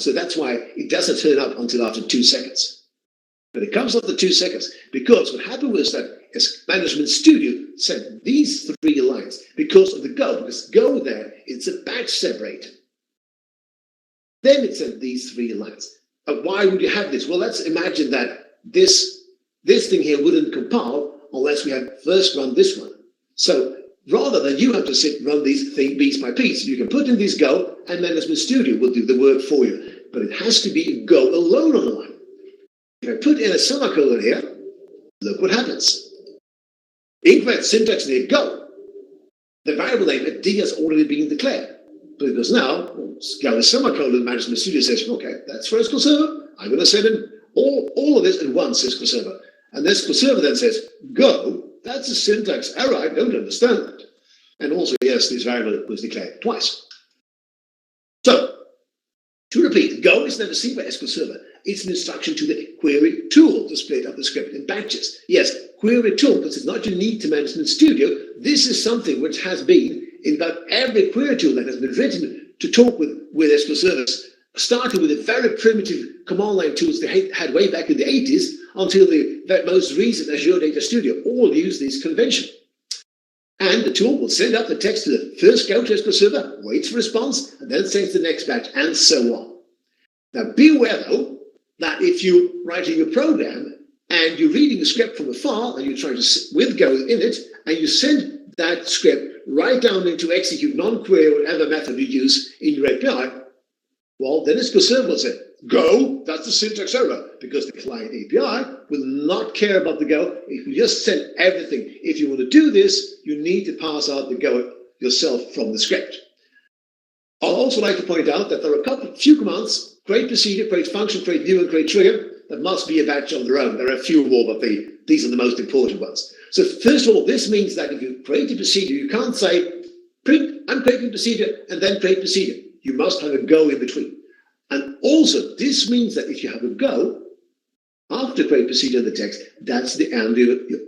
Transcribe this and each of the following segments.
so that's why it doesn't turn up until after 2 seconds. But it comes after 2 seconds because what happened was that as Management Studio sent these 3 lines because of the Go, because Go there, it's a batch separator. Then it sent these 3 lines. Why would you have this? Well, let's imagine that this thing here wouldn't compile unless we had first run this one. So rather than you have to run these things piece by piece, you can put in this Go and Management Studio will do the work for you. But it has to be Go alone on the line. If I put in a semicolon here, look what happens. Incorrect syntax near Go. The variable name at D has already been declared. Because now, Go is semicolon, Management Studio says, okay, that's for SQL Server. I'm going to send in all of this at once, SQL Server. And this SQL Server then says, Go, that's a syntax error, I don't understand that. And also, yes, this variable was declared twice. So, to repeat, Go is never seen by SQL Server. It's an instruction to the query tool to split up the script in batches. Yes, query tool, because it's not unique to Management Studio. This is something which has been in about every query tool that has been written to talk with SQL servers, starting with the very primitive command line tools they had way back in the 80s until the most recent Azure Data Studio all use this convention. And the tool will send up the text to the first Go to SQL Server, waits for response, and then sends the next batch, and so on. Now, beware, though, that if you're writing a program and you're reading a script from a file and you're trying to, with Go in it, and you send that script right down into execute non-query or whatever method you use in your API, well, then SQL Server will say, Go, that's the syntax error, because the client API will not care about the Go. If you just send everything, if you want to do this, you need to pass out the Go yourself from the script. I'd also like to point out that there are a few commands, create procedure, create function, create view, and create trigger, that must be a batch on their own. There are a few more, but these are the most important ones. So first of all, this means that if you create a procedure, you can't say, print, I'm creating procedure, and then create procedure. You must have a Go in between. And also, this means that if you have a Go, after create procedure in the text, that's the end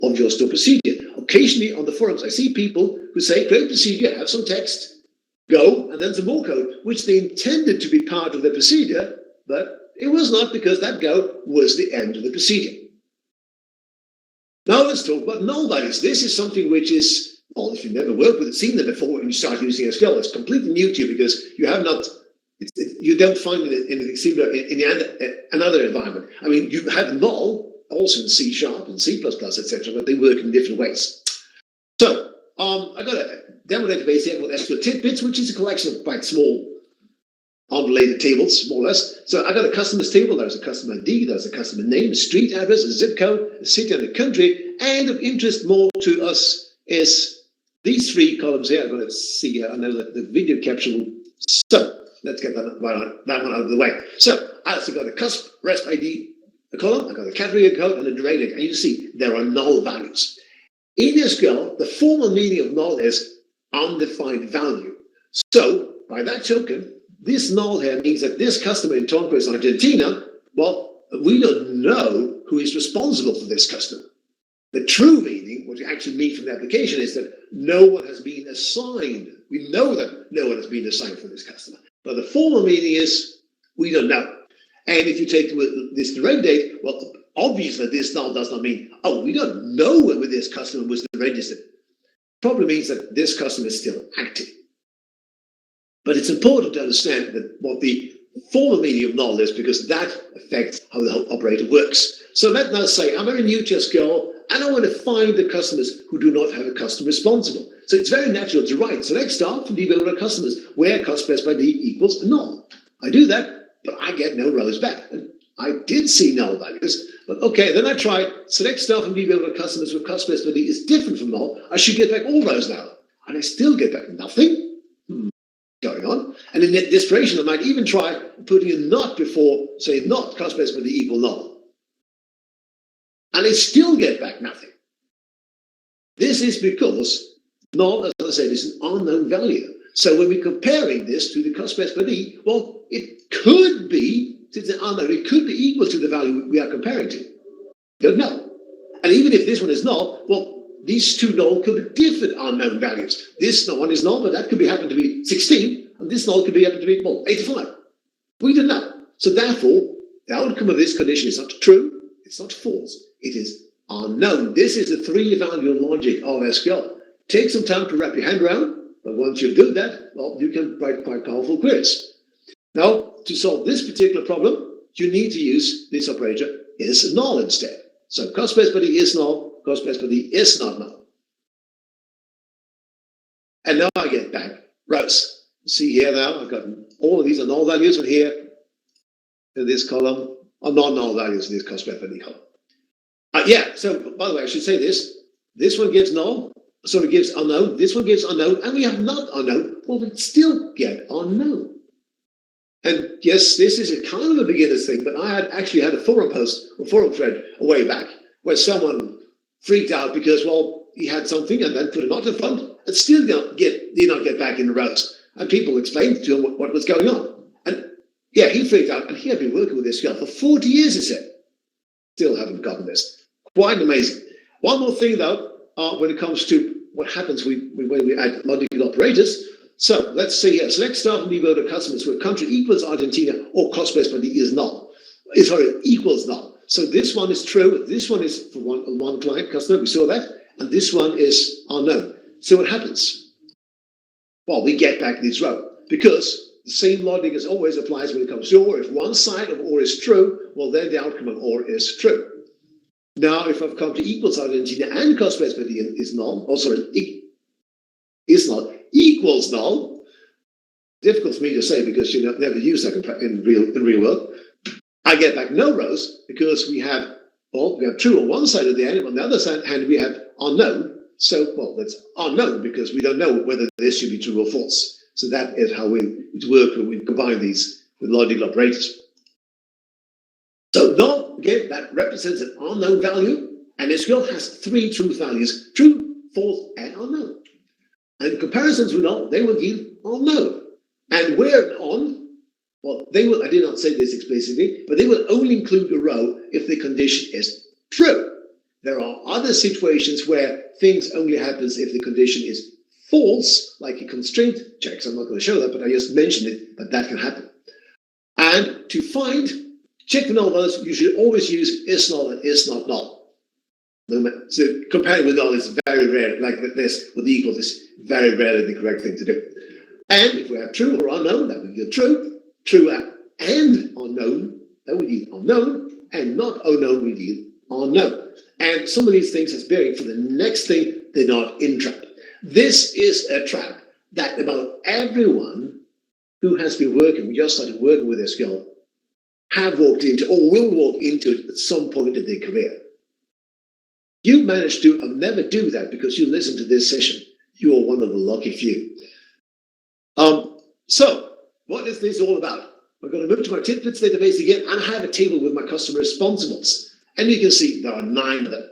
of your store procedure. Occasionally on the forums, I see people who say, create procedure, have some text, Go, and then some more code, which they intended to be part of the procedure, but it was not, because that Go was the end of the procedure. Now let's talk about null values. This is something which is, well, if you've never worked with it, seen them before, and you start using SQL, it's completely new to you because you have not, you don't find it in anything similar in another environment. I mean, you have null also in C# and C++, etc., but they work in different ways. So I got a demo database here called SQL Titbits, which is a collection of quite small unrelated tables, more or less. So I got a customers table. There's a customer ID, there's a customer name, a street address, a zip code, a city and a country. And of interest more to us is these 3 columns here. I'm going to see here. I know that the video capture will. So let's get that one out of the way. So I also got a customer REST ID column. I got a category code and a directory. And you see there are null values. In SQL, the formal meaning of null is undefined value. So by that token, this null here means that this customer in Tonquist, Argentina, well, we don't know who is responsible for this customer. The true meaning, what you actually mean from the application, is that no one has been assigned. We know that no one has been assigned for this customer. But the formal meaning is we don't know. And if you take this direct date, well, obviously this null does not mean, oh, we don't know whether this customer was registered. Probably means that this customer is still active. But it's important to understand that what the formal meaning of null is, because that affects how the whole operator works. So let's now say I'm very new to SQL and I want to find the customers who do not have a customer responsible. So it's very natural to write select star from db customers where cost best by d equals null. I do that, but I get no rows back. And I did see null values, but okay, then I try select star from db customers where cost best by d is different from null. I should get back all rows now, and I still get back nothing. Going on, and in desperation, I might even try putting a not before, say, not cost best by d equal null, and I still get back nothing. This is because null, as I said, is an unknown value. So when we're comparing this to the cost best by d, well, it could be, since it's unknown, it could be equal to the value we are comparing to. Don't know. And even if this one is null, well, these 2 null could be different unknown values. This one is null, but that could be happen to be 16, and this null could be happen to be, well, 85. We don't know. So therefore, the outcome of this condition is not true, it's not false, it is unknown. This is the three-value logic of SQL. Take some time to wrap your hand around, but once you do that, well, you can write quite powerful queries. Now, to solve this particular problem, you need to use this operator is null instead. So cost base per D is null, cost base per D is not null. And now I get back rows. See here now, I've got all of these are null values, and here in this column are non-null values in this cost base per D column. Yeah, so by the way, I should say this. This one gives null, so it gives unknown. This one gives unknown, and we have not unknown. Well, we still get unknown. And yes, this is a kind of a beginner's thing, but I actually had a forum post or forum thread a way back where someone freaked out because, well, he had something and then put a not in front and still did not get back in the rows. And people explained to him what was going on. And yeah, he freaked out, and he had been working with this girl for 40 years, he said. Still haven't gotten this. Quite amazing. One more thing, though, when it comes to what happens when we add logical operators. So let's say here, select staff and devoted customers where country equals Argentina or cost base per D is null. Sorry, equals null. So this one is true. This one is for one client customer. We saw that. And this one is unknown. So what happens? Well, we get back this row because the same logic as always applies when it comes to OR. If one side of OR is true, well, then the outcome of OR is true. Now, if I've come to equals Argentina and cost base per D is null, is not equals null. Difficult for me to say because you never use that in real world. I get back no rows because we have true on one side of the end, and on the other side hand we have unknown. So, well, that's unknown because we don't know whether this should be true or false. So that is how we work when we combine these with logical operators. So null, again, that represents an unknown value, and SQL has three truth values: true, false, and unknown. And comparisons with null, they will give unknown. And where on, well, they will, I did not say this explicitly, but they will only include a row if the condition is true. There are other situations where things only happens if the condition is false, like a constraint checks. I'm not going to show that, but I just mentioned it, but that can happen. And to check the null values, you should always use is null and is not null. So comparing with null is very rare, like this with equals is very rarely the correct thing to do. And if we have true or unknown, that would give true. True and unknown, that would give unknown, and not unknown would give unknown. And some of these things has bearing for the next thing, they're not in trap. This is a trap that about everyone who has been working, just started working with SQL, have walked into or will walk into it at some point in their career. You managed to never do that because you listened to this session. You are one of the lucky few. So, what is this all about? We're going to move to my Titbits database again, and I have a table with my customer responsibles. And you can see there are 9 of them.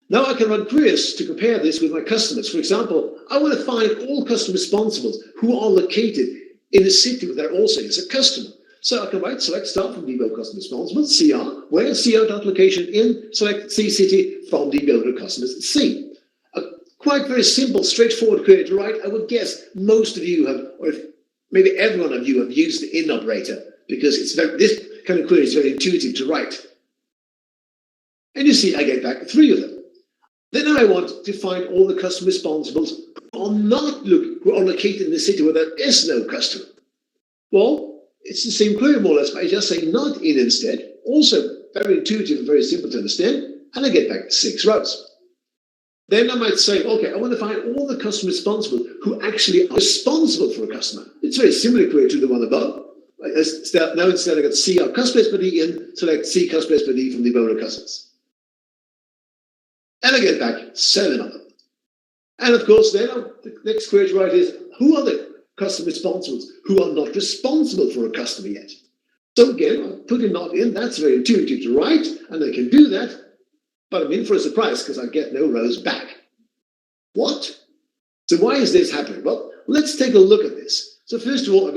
Now I can run queries to compare this with my customers. For example, I want to find all customer responsibles who are located in a city where there also is a customer. So I can write select star from dbo customer responsibles, CR, where CR.location in select C city from dbo to customers C. A quite very simple, straightforward query to write. I would guess most of you have, or if maybe every one of you have used the in operator because this kind of query is very intuitive to write. And you see, I get back 3 of them. Then I want to find all the customer responsibles who are located in the city where there is no customer. Well, it's the same query more or less, but I just say not in instead. Also very intuitive and very simple to understand, and I get back 6 rows. Then I might say, okay, I want to find all the customer responsible who actually are responsible for a customer. It's a very similar query to the one above. Now instead I got CR customer per D in, select C customer per D from the dbo to customers. And I get back 7 of them. And of course, then the next query to write is, who are the customer responsibles who are not responsible for a customer yet? So again, I put a not in, that's very intuitive to write, and I can do that, but I'm in for a surprise because I get no rows back. What? So why is this happening? Well, let's take a look at this. So first of all,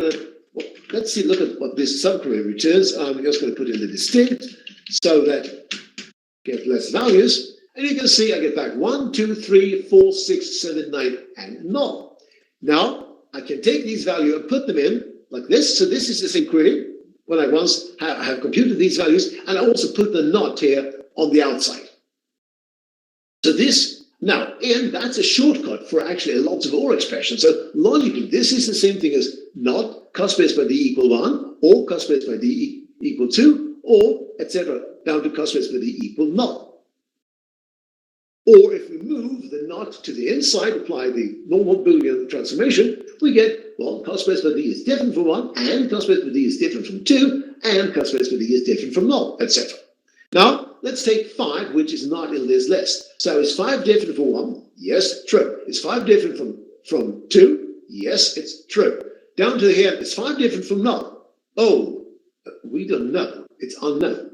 let's look at what this subquery returns. I'm just going to put in the distinct so that get less values. And you can see I get back 1, 2, 3, 4, 6, 7, 9, and null. Now, I can take these values and put them in like this. So this is the same query. when I once have computed these values, and I also put the not here on the outside. So this, now, and that's a shortcut for actually lots of OR expressions. So logically, this is the same thing as not cost space by d equal 1, or cost space by d equal 2, or etc. down to cost space by d equal null. Or if we move the not to the inside, apply the normal Boolean transformation, we get, well, cost space by d is different from 1, and cost space by d is different from 2, and cost space by d is different from null, etc. Now, let's take 5, which is not in this list. So is 5 different from 1? Yes, true. Is 5 different from 2? Yes, it's true. Down to here, is 5 different from null? Oh, we don't know. It's unknown.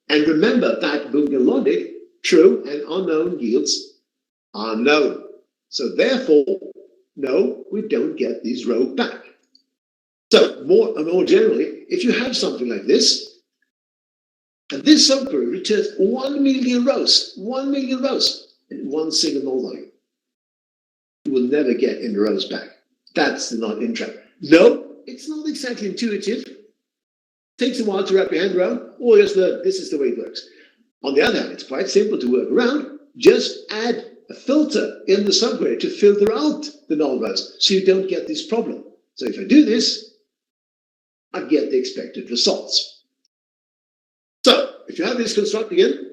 And remember that Boolean logic, true and unknown yields unknown. So therefore, no, we don't get this row back. So more generally, if you have something like this, and this subquery returns 1 million rows, 1 million rows in one single null value, you will never get in the rows back. That's the not-in trap. No, it's not exactly intuitive. Takes a while to wrap your hand around, or just learn this is the way it works. On the other hand, it's quite simple to work around. Just add a filter in the subquery to filter out the null rows, so you don't get this problem. So if I do this, I get the expected results. So if you have this construct again,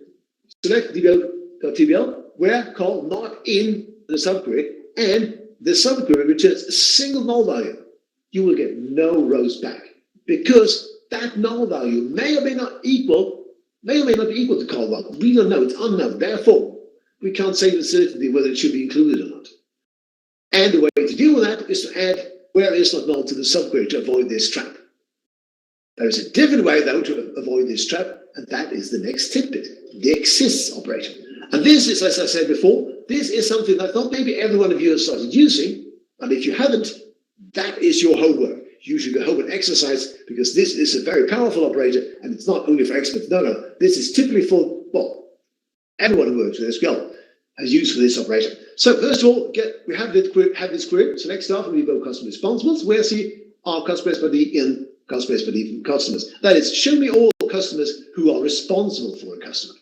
select dbl.tbl, where call not in the subquery, and the subquery returns a single null value. You will get no rows back, because that null value may or may not be equal to call one. We don't know, it's unknown. Therefore, we can't say with certainty whether it should be included or not. And the way to deal with that is to add where is not null to the subquery to avoid this trap. There is a different way, though, to avoid this trap, and that is the next tidbit, the exists operator. And this is, as I said before, this is something that I thought maybe every one of you has started using, and if you haven't, that is your homework. You should go home and exercise, because this is a very powerful operator, and it's not only for experts. No, this is typically for, well, everyone who works with SQL has used for this operator. So first of all, we have this query. Select star from evo customer responsibles, where see our customers by the in customer space by d from customers. That is, show me all customers who are responsible for a customer.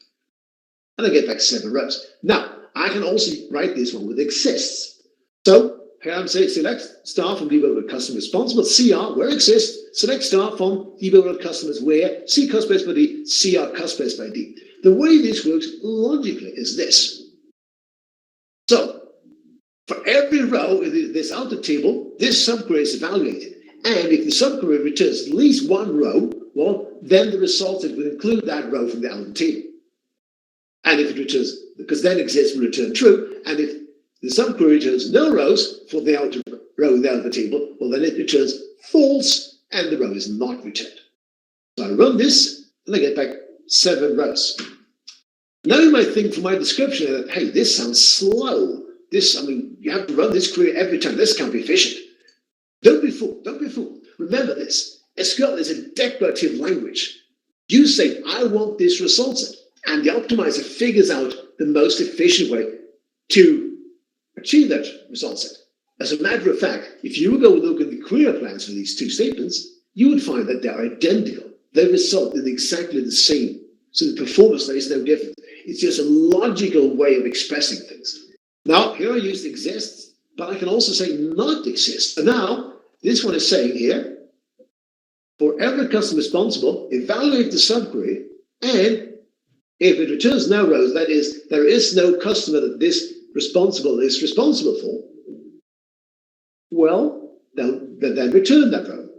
And I get back 7 rows. Now, I can also write this one with exists. So here I'm saying select star from debug customer responsible, CR where exists, select star from debug customers where C cost space by D, CR cost space by D. The way this works logically is this. So for every row in this outer table, this subquery is evaluated. And if the subquery returns at least one row, well, then the result will include that row from the outer table. And if it returns, because then exists will return true, and if the subquery returns no rows for the outer row in the outer table, well, then it returns false, and the row is not returned. So I run this, and I get back 7 rows. Now you might think from my description that, hey, this sounds slow. You have to run this query every time. This can't be efficient. Don't be fooled. Don't be fooled. Remember this. SQL is a declarative language. You say, I want this result set, and the optimizer figures out the most efficient way to achieve that result set. As a matter of fact, if you go look at the query plans for these two statements, you would find that they're identical. They result in exactly the same. So the performance there is no different. It's just a logical way of expressing things. Now, here I used exists, but I can also say not exist. And now, this one is saying here, for every customer responsible, evaluate the subquery, and if it returns no rows, that is, there is no customer that this responsible is responsible for, well, then return that row.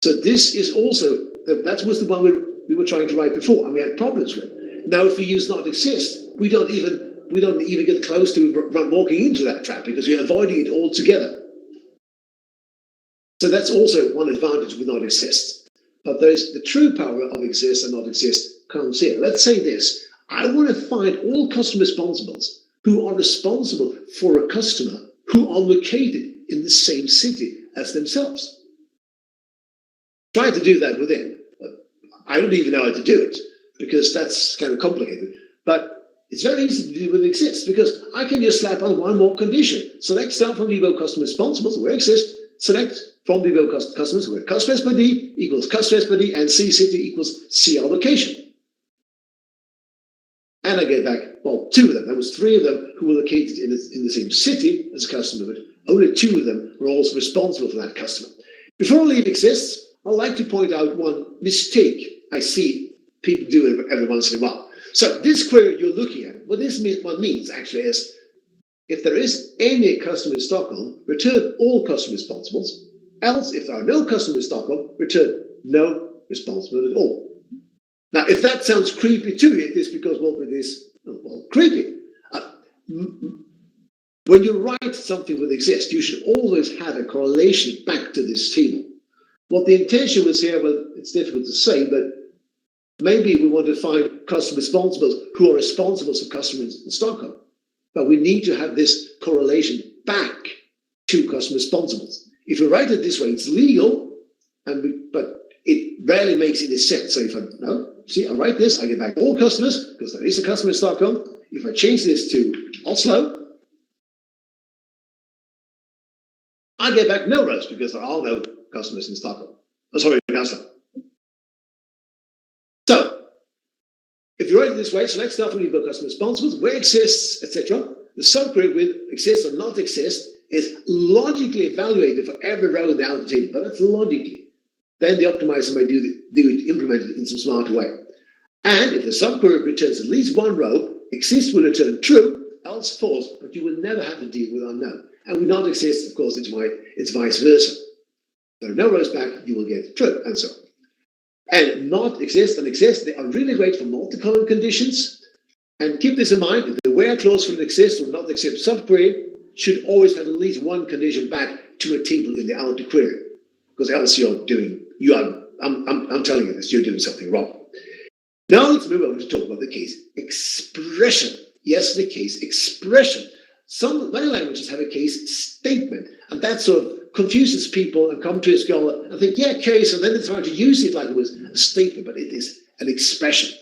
So this is also, that was the one we were trying to write before, and we had problems with. Now, if we use not exist, we don't even get close to walking into that trap, because we're avoiding it altogether. So that's also one advantage with not exist. But there's the true power of exist and not exist comes here. Let's say this. I want to find all customer responsibles who are responsible for a customer who are located in the same city as themselves. Try to do that within. I don't even know how to do it, because that's kind of complicated. But it's very easy to do with exist, because I can just slap on one more condition. Select star from evo customer responsibles where exist, select from the Go customers, where customer SPD equals customer SPD and C city equals C allocation. And I get back, well, 2 of them. There was 3 of them who were located in the same city as a customer, but only 2 of them were also responsible for that customer. Before I leave exists, I'd like to point out one mistake I see people do every once in a while. So this query you're looking at, what this means actually is, if there is any customer in Stockholm, return all customer responsibles. Else, if there are no customers in Stockholm, return no responsible at all. Now, if that sounds creepy to you, it is because, well, it is, well, creepy. When you write something with exist, you should always have a correlation back to this table. What the intention was here, well, it's difficult to say, but maybe we want to find customer responsibles who are responsible for customers in Stockholm. But we need to have this correlation back to customer responsibles. If you write it this way, it's legal, but it rarely makes any sense. So if I write this, I get back all customers, because there is a customer in Stockholm. If I change this to Oslo, I get back no rows, because there are no customers in Stockholm. Oh, sorry, in Oslo. So, if you write it this way, select stuff when you've got customer responsibles, where exists, etc. The subquery with exist or not exist is logically evaluated for every row in the outer table, but that's logically. Then the optimizer may implement it in some smart way. And if the subquery returns at least 1 row, exist will return true, else false, but you will never have to deal with unknown. And with not exist, of course, it's vice versa. If there are no rows back, you will get true, and so on. And not exist and exist, they are really great for multi-column conditions. And keep this in mind, the where clause for an exist or not exist subquery should always have at least 1 condition back to a table in the outer query. Because else I'm telling you this, you're doing something wrong. Now let's move on to talk about the case expression. Yes, the case expression. Many languages have a case statement, and that sort of confuses people and come to a scholar and think, yeah, case, and then they try to use it like it was a statement, but it is an expression.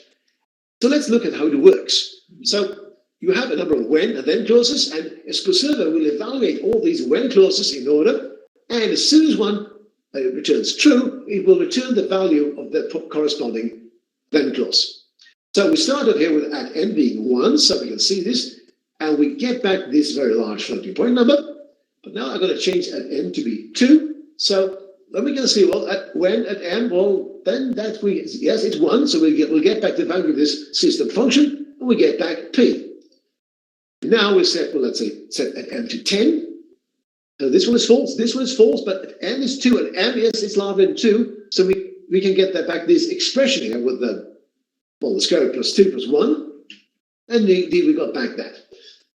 So let's look at how it works. So you have a number of when and then clauses, and SQL Server will evaluate all these when clauses in order, and as soon as one returns true, it will return the value of the corresponding then clause. So we started here with at n being 1, so we can see this, and we get back this very large floating point number. But now I'm going to change at n to be 2. So then we're going to see, well, at n, well, then yes, it's 1, so we'll get back the value of this system function, and we get back p. Now we set, well, let's say, set at n to 10. So this one is false, but at n is 2, and m, yes, it's larger than 2, so we can get that back, this expression here with the square root plus 2 plus 1, and indeed we got back that.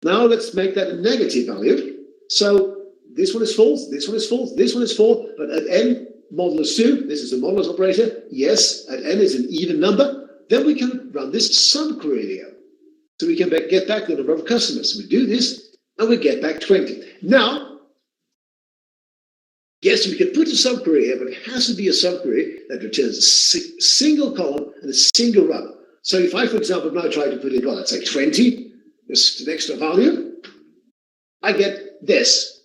Now let's make that a negative value. So this one is false, this one is false, this one is false, but at n modulus 2, this is the modulus operator, yes, at n is an even number, then we can run this subquery here. So we can get back the number of customers. We do this, and we get back 20. Now, yes, we can put a subquery here, but it has to be a subquery that returns a single column and a single row. So if I, for example, now try to put in, well, let's say 20, this is an extra value, I get this.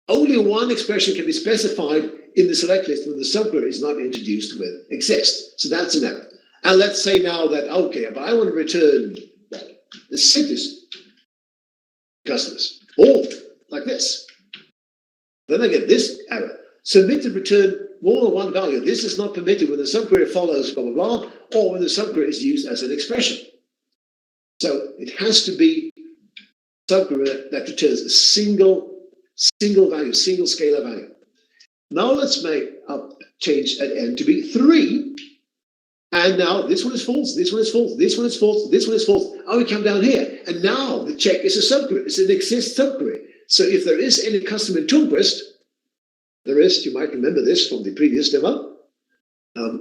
Only 1 expression can be specified in the select list when the subquery is not introduced with exist. So that's an error. And let's say now that, okay, but I want to return the city's customers, all like this. Then I get this error. Submit to return more than 1 value. This is not permitted when the subquery follows blah, blah, blah, or when the subquery is used as an expression. So it has to be subquery that returns a single value, single scalar value. Now let's change at n to be 3. And now this one is false, this one is false, this one is false, this one is false. Oh, we come down here. And now the check is a subquery. It's an exist subquery. So if there is any customer in Titbits, there is, you might remember this from the previous demo.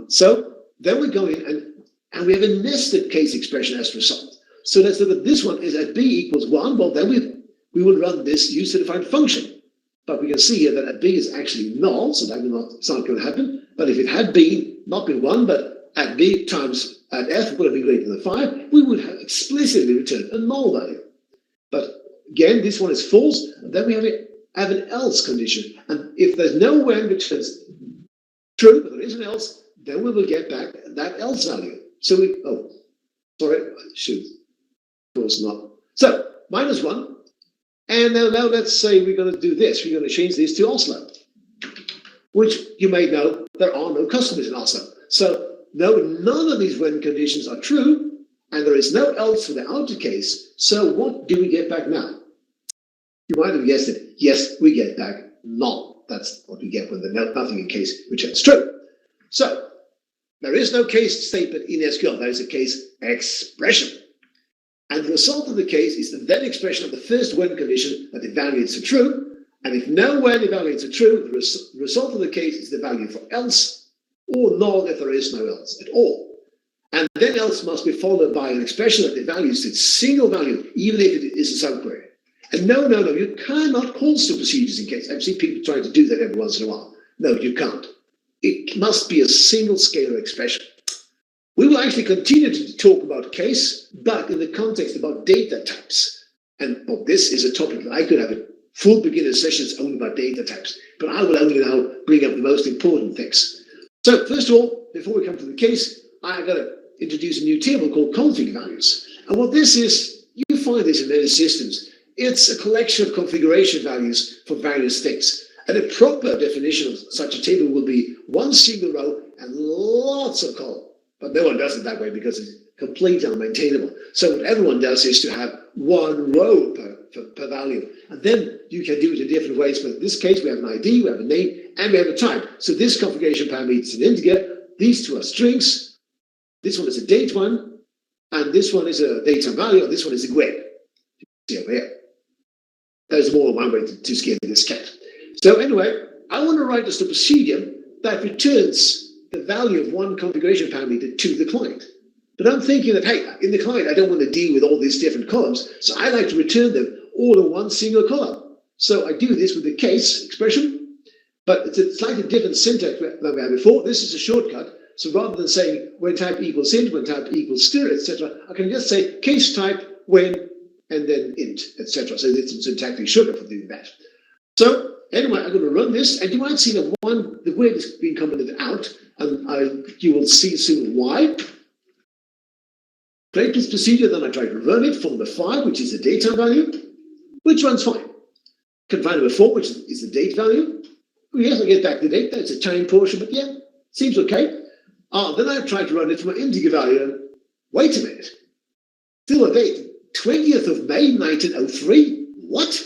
So then we go in and we have a nested case expression as a result. So let's look at this one is at b equals 1. Well, then we will run this use-defined function. But we can see here that at b is actually null, so that it's not going to happen. But if it had been, not been 1, but at b times at f would have been greater than 5, we would have explicitly returned a null value. But again, this one is false. And then we have have an else condition. And if there's no when returns true, but there is an else, then we will get back that else value. So of course not. So -1. And now let's say we're going to do this. We're going to change this to Oslo, which you may know there are no customers in Oslo. So no, none of these when conditions are true, and there is no else for the outer case. So what do we get back now? You might have guessed it. Yes, we get back none. That's what we get when the nothing in case returns true. So there is no case statement in SQL. There is a case expression. And the result of the case is the then expression of the first when condition that evaluates a true. And if no when evaluates a true, the result of the case is the value for else, or null if there is no else at all. And then else must be followed by an expression that evaluates its single value, even if it is a subquery. And no, you cannot call super procedures in case. I've seen people trying to do that every once in a while. No, you can't. It must be a single scalar expression. We will actually continue to talk about case, but in the context about data types. And this is a topic that I could have a full beginner sessions only about data types, but I will only now bring up the most important things. So first of all, before we come to the case, I've got to introduce a new table called config values. And what this is, you find this in many systems. It's a collection of configuration values for various things. And a proper definition of such a table will be one single row and lots of columns. But no one does it that way because it's completely unmaintainable. So what everyone does is to have one row per value. And then you can do it in different ways. But in this case, we have an ID, we have a name, and we have a type. So this configuration parameter is an integer. These two are strings. This one is a date one. And this one is a data value. And this one is a GUID. See over here. There's more than one way to skin this cat. So anyway, I want to write just a procedure that returns the value of one configuration parameter to the client. But I'm thinking that, hey, in the client, I don't want to deal with all these different columns, so I like to return them all in one single column. So I do this with the case expression, but it's a slightly different syntax than we had before. This is a shortcut. So rather than saying when type equals int, when type equals str, etc., I can just say case type when, and then int, etc. So it's a syntactic shortcut for doing that. So anyway, I'm going to run this, and you might see that the GUID is being commented out, and you will see soon why. Create this procedure, then I try to run it for number 5, which is the data value, which runs fine. Can find number 4, which is the date value. Yes, I get back the date. That's a time portion, but yeah, seems okay. Then I try to run it for my integer value. And wait a minute. Still a date. 20th of May, 1903. What?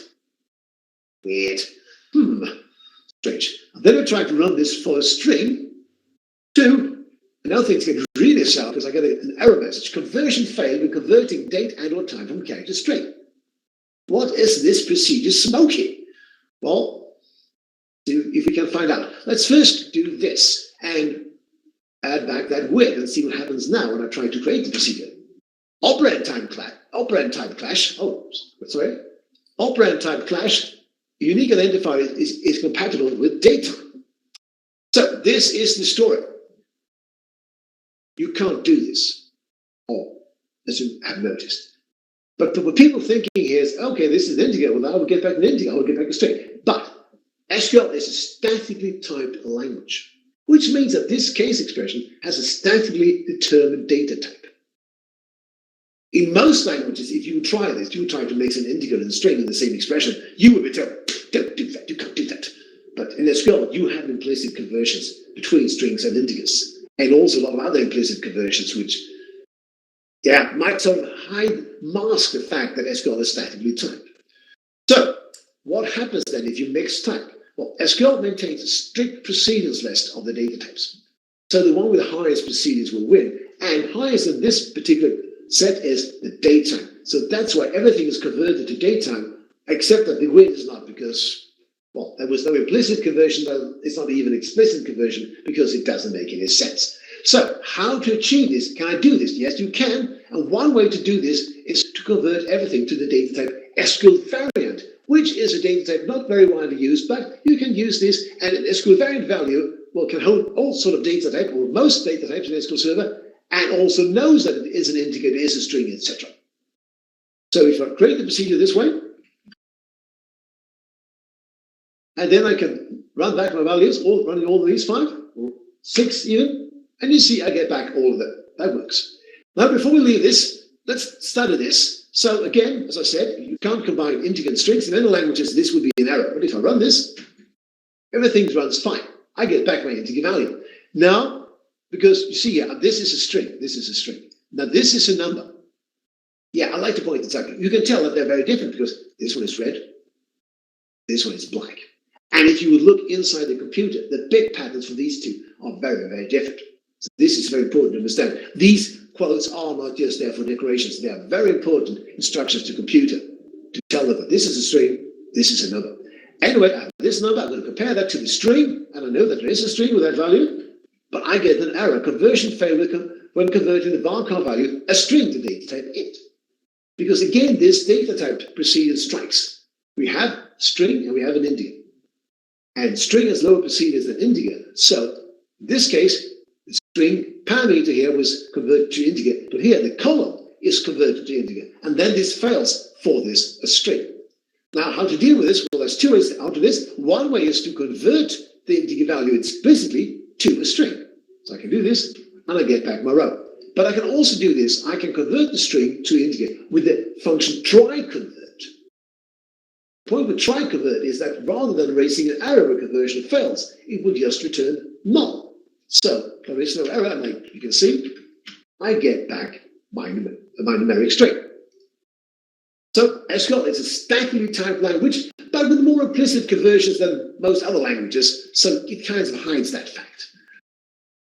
Weird. Strange. And then I try to run this for a string. 2. And now things get really sour because I get an error message. Conversion failed when converting date and or time from character to string. What is this procedure smoking? Well, if we can find out. Let's first do this and add back that GUID and see what happens now when I try to create the procedure. Operand type clash. Operand type clash. Unique identifier is compatible with datetime. So this is the story. You can't do this, or as you have noticed. But what people thinking here is, okay, this is an integer. Well, I will get back an integer. I will get back a string. But SQL is a statically typed language, which means that this case expression has a statically determined data type. In most languages, if you try this, you try to mix an integer and a string in the same expression, you will be told, don't do that, you can't do that. But in SQL, you have implicit conversions between strings and integers, and also a lot of other implicit conversions, which might sort of mask the fact that SQL is statically typed. So, what happens then if you mix type? Well, SQL maintains a strict precedence list of the data types. So the one with the highest precedence will win, and highest in this particular set is the datetime. So that's why everything is converted to datetime, except that the GUID is not, because, well, there was no implicit conversion, it's not even explicit conversion, because it doesn't make any sense. So how to achieve this? Can I do this? Yes, you can. And one way to do this is to convert everything to the data type SQL variant, which is a data type not very widely used, but you can use this, and an SQL variant value can hold all sort of data type, or most data types in SQL Server, and also knows that it is an integer, it is a string, etc. So if I create the procedure this way, And then I can run back my values, running all of these 5 or 6 even, and you see I get back all of them. That works. Now, before we leave this, let's study this. So again, as I said, you can't combine integer and strings. In many languages, this would be an error. But if I run this, everything runs fine. I get back my integer value. Now, because you see here, this is a string. This is a string. Now, this is a number. Yeah, I like to point this out. You can tell that they're very different because this one is red, this one is black. And if you would look inside the computer, the bit patterns for these two are very, very different. So this is very important to understand. These quotes are not just there for decorations. They are very important instructions to computer to tell them that this is a string, this is a number. Anyway, I have this number. I'm going to compare that to the string, and I know that there is a string with that value, but I get an error, conversion failure, when converting the varchar value, a string to data type int. Because again, this data type precedence strikes. We have string and we have an integer. And string is lower precedence than integer. So in this case, the string parameter here was converted to integer, but here the column is converted to integer. And then this fails for this a string. Now, how to deal with this? Well, there's 2 ways out of this. One way is to convert the integer value explicitly to a string. So I can do this, and I get back my row. But I can also do this. I can convert the string to integer with the function try convert. The point with try convert is that rather than raising an error where conversion fails, it will just return null. So there is no error, and like you can see, I get back my numeric string. So SQL is a statically typed language, but with more implicit conversions than most other languages, so it kind of hides that fact.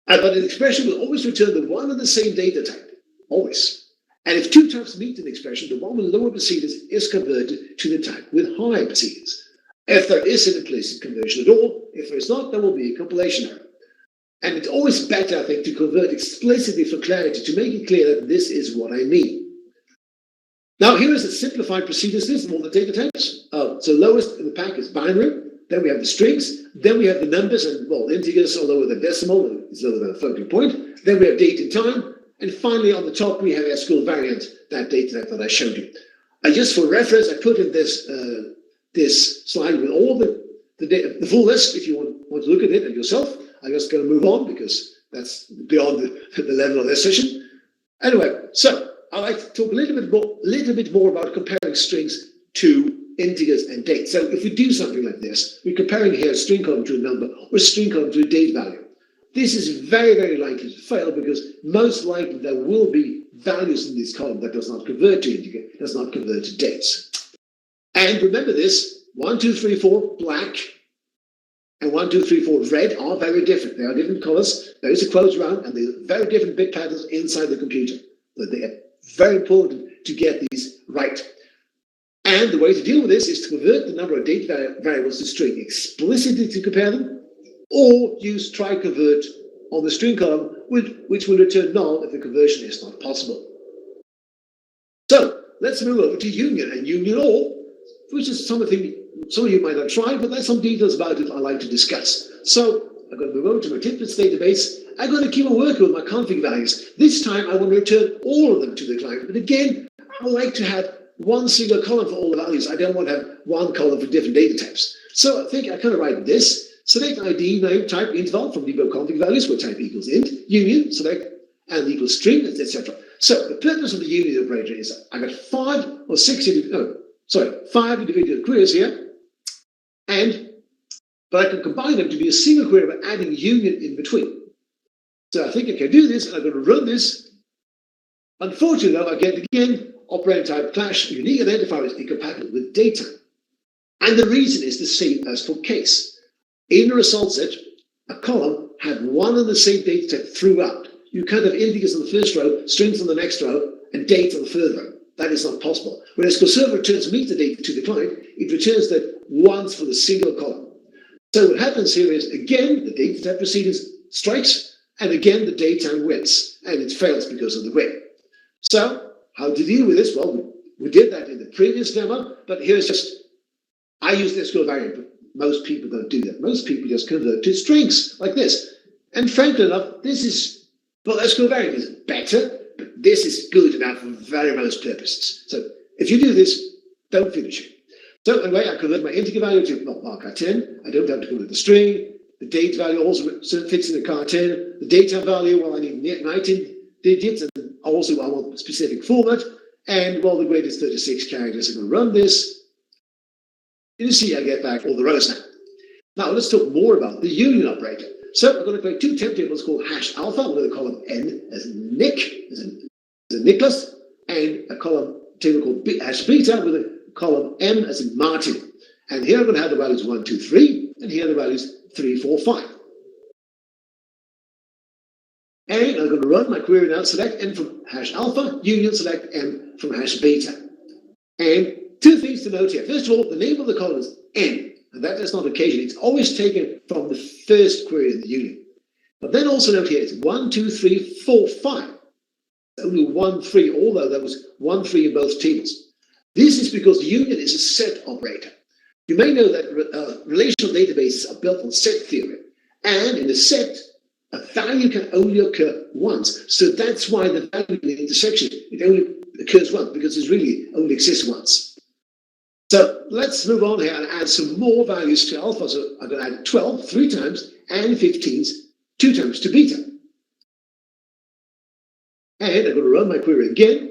But an expression will always return the one and the same data type, always. And if 2 types meet an expression, the one with lower precedence is converted to the type with higher precedence. If there is an implicit conversion at all, if there is not, there will be a compilation error. And it's always better, I think, to convert explicitly for clarity, to make it clear that this is what I mean. Now, here is a simplified precedence list of all the data types. So lowest in the pack is binary. Then we have the strings. Then we have the numbers, and well, integers are lower than decimal, and it's lower than a floating point. Then we have date and time. And finally, on the top, we have SQL variant, that data type that I showed you. Just for reference, I put in this this slide with all the full list. If you want to look at it yourself, I'm just going to move on because that's beyond the level of this session. Anyway, so I'd like to talk a little bit more about comparing strings to integers and dates. So if we do something like this, we're comparing here a string column to a number or a string column to a date value. This is very, very likely to fail because most likely there will be values in this column that does not convert to integer, does not convert to dates. And remember this, 1, 2, 3, 4, black, and 1, 2, 3, 4, red are very different. They are different colors. There is a quote around, and there are very different bit patterns inside the computer. So they are very important to get these right. And the way to deal with this is to convert the number of data variables to string explicitly to compare them, or use try convert on the string column, which will return null if the conversion is not possible. So let's move over to union and union all, which is something some of you might not try, but there's some details about it I like to discuss. So I'm going to move over to my Titbits database. I'm going to keep on working with my config values. This time I want to return all of them to the client, but again, I like to have one single column for all the values. I don't want to have one column for different data types. So I think I kind of write this. Select ID, name, type, interval from debug config values, where type equals int, union, select, and equals string, etc. So the purpose of the union operator is I got 5 individual queries here, but I can combine them to be a single query by adding union in between. So I think I can do this, and I'm going to run this. Unfortunately, though, I get again operator type clash, unique identifier is incompatible with data. And the reason is the same as for case. In the result set, a column had one and the same data type throughout. You can't have integers on the first row, strings on the next row, and date on the third row. That is not possible. When SQL Server returns metadata to the client, it returns that once for the single column. So what happens here is, again, the data type precedence strikes, and again, the datetime wins, and it fails because of the win. So how to deal with this? Well, we did that in the previous demo, but here's just, I use the SQL variant, but most people don't do that. Most people just convert to strings like this. And frankly enough, this is, well, SQL variant is better, but this is good enough for very most purposes. So if you do this, don't finish it. So anyway, I convert my integer value to not mark car10. I don't have to convert the string. The date value also fits in the car10. The data value, well, I need 19 digits, and also I want a specific format. And well, the grade is 36 characters. I'm going to run this. You see, I get back all the rows now. Now let's talk more about the union operator. So I'm going to create two temp tables called hash alpha. I'm going to column n as Nick, as in Nicholas, and a column table called hash beta with a column m as in Martin. And here I'm going to have the values 1, 2, 3, and here are the values 3, 4, 5. And I'm going to run my query now, select n from hash alpha, union select m from hash beta. And two things to note here. First of all, the name of the column is n. And that is not occasion. It's always taken from the first query in the union. But then also note here, it's 1, 2, 3, 4, 5. Only 1, 3, although there was 1, 3 in both tables. This is because the union is a set operator. You may know that relational databases are built on set theory. And in a set, a value can only occur once. So that's why the value in the intersection, it only occurs once, because it really only exists once. So let's move on here and add some more values to alpha. So I'm going to add 12 3 times and 15s 2 times to beta. And I'm going to run my query again.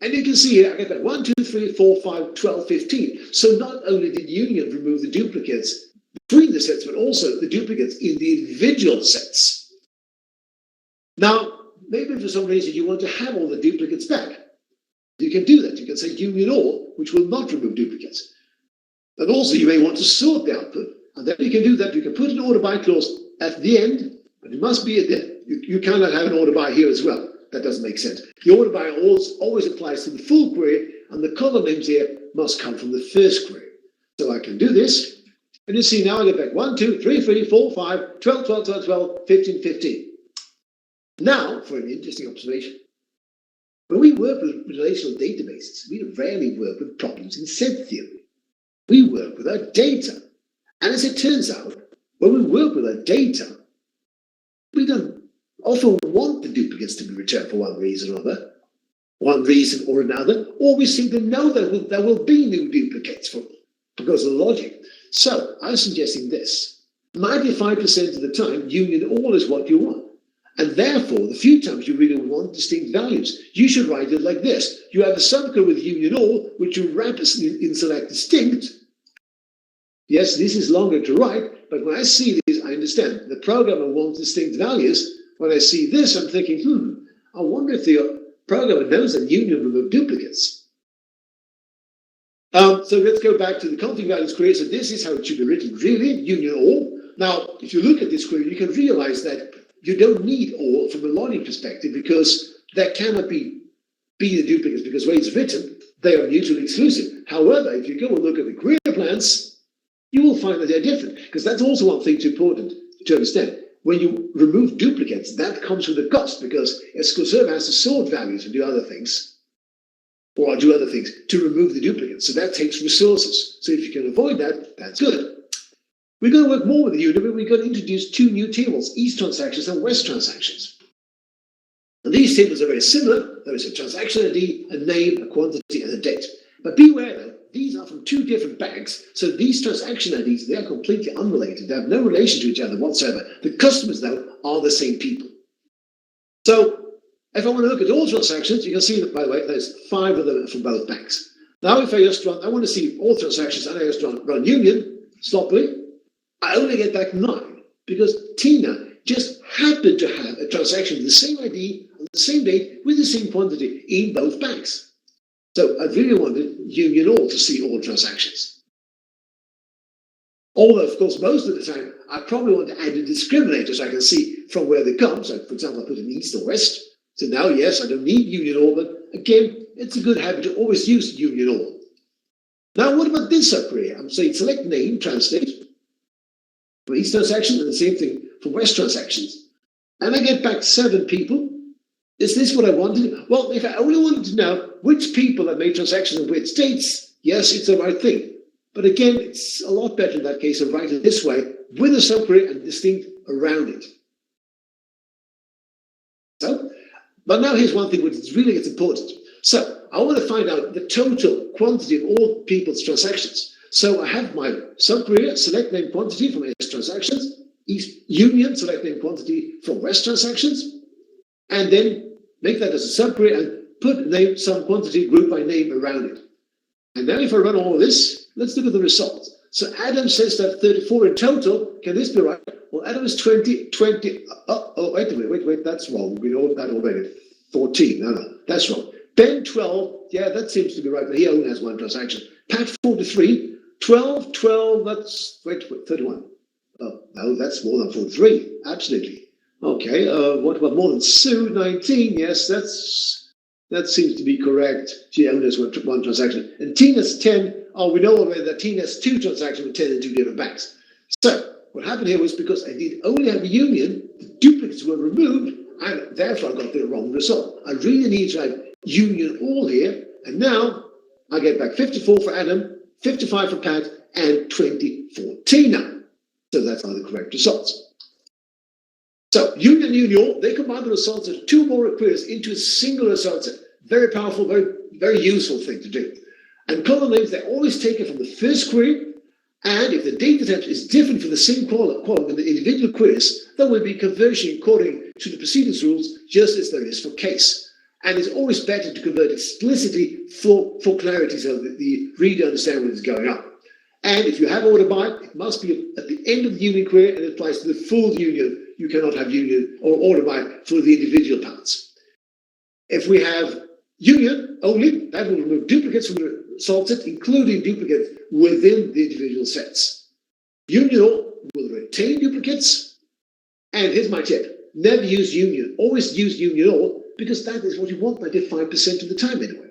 And you can see here I get that 1, 2, 3, 4, 5, 12, 15. So not only did union remove the duplicates between the sets, but also the duplicates in the individual sets. Now, maybe for some reason you want to have all the duplicates back. You can do that. You can say union all, which will not remove duplicates. And also you may want to sort the output. And then you can do that. You can put an order by clause at the end, but it must be at the end. You cannot have an order by here as well. That doesn't make sense. The order by always applies to the full query, and the column names here must come from the first query. So I can do this. And you see now I get back 1, 2, 3, 3, 4, 5, 12, 12, 12, 12, 15, 15. Now for an interesting observation. When we work with relational databases, we rarely work with problems in set theory. We work with our data. And as it turns out, when we work with our data, we don't often want the duplicates to be returned for one reason or another, or we simply know that there will be new duplicates because of the logic. So I'm suggesting this. 95% of the time, union all is what you want. And therefore, the few times you really want distinct values, you should write it like this. You have a subcode with union all, which you wrap in select distinct. Yes, this is longer to write, but when I see this, I understand. The programmer wants distinct values. When I see this, I'm thinking, I wonder if the programmer knows that union remove duplicates. So let's go back to the config values query. So this is how it should be written, really, union all. Now, if you look at this query, you can realize that you don't need all from a logic perspective because there cannot be the duplicates because the way it's written, they are mutually exclusive. However, if you go and look at the query plans, you will find that they're different because that's also one thing important to understand. When you remove duplicates, that comes with a cost because SQL Server has to sort values and do other things to remove the duplicates. So that takes resources. So if you can avoid that, that's good. We're going to work more with the unit, but we're going to introduce 2 new tables, East transactions and West transactions. And these tables are very similar. There is a transaction ID, a name, a quantity, and a date. But beware though, these are from 2 different banks. So these transaction IDs, they are completely unrelated. They have no relation to each other whatsoever. The customers, though, are the same people. So if I want to look at all transactions, you can see that, by the way, there's 5 of them from both banks. Now, if I just run, I want to see all transactions, and I just run union, sloppily, I only get back 9 because Tina just happened to have a transaction with the same ID on the same date with the same quantity in both banks. So I really wanted union all to see all transactions. Although, of course, most of the time, I probably want to add a discriminator so I can see from where they come. So, for example, I put an east or west. So now, yes, I don't need union all, but again, it's a good habit to always use union all. Now, what about this subquery? I'm saying select name, translate. For each transaction, and the same thing for West transactions. And I get back 7 people. Is this what I wanted? Well, if I only wanted to know which people have made transactions in which states, yes, it's the right thing. But again, it's a lot better in that case to write it this way with a subquery and distinct around it. So, but now here's one thing which really is important. So I want to find out the total quantity of all people's transactions. So I have my subquery, select name quantity from East transactions, East union, select name quantity from West transactions, and then make that as a subquery and put name some quantity group by name around it. And now if I run all this, let's look at the results. So Adam says that 34 in total. Can this be right? Well, Adam is 20. Wait a minute, that's wrong. We know that already. 14, no, that's wrong. Ben 12, yeah, that seems to be right, but he only has one transaction. Pat 43, 12, that's, wait, 31. Oh, no, that's more than 43, absolutely. Okay, what about more than Sue, 19? Yes, that seems to be correct. She only has one transaction. And Tina's 10. Oh, we know already that Tina has two transactions with 10 in two different banks. So what happened here was because I did only have a union, the duplicates were removed, and therefore I got the wrong result. I really need to have union all here, and now I get back 54 for Adam, 55 for Pat, and 20 for Tina. So that's are the correct results. So union all, they combine the results of two more queries into a single result set. Very powerful, very useful thing to do. And column names, they always take it from the first query, and if the data type is different for the same column in the individual queries, there will be conversion according to the precedence rules, just as there is for case. And it's always better to convert explicitly for clarity so that the reader understands what is going on. And if you have order by, it must be at the end of the union query, and it applies to the full union. You cannot have union or order by for the individual parts. If we have union only, that will remove duplicates from the result set, including duplicates within the individual sets. Union all will retain duplicates. And here's my tip. Never use union. Always use union all, because that is what you want 95% of the time anyway.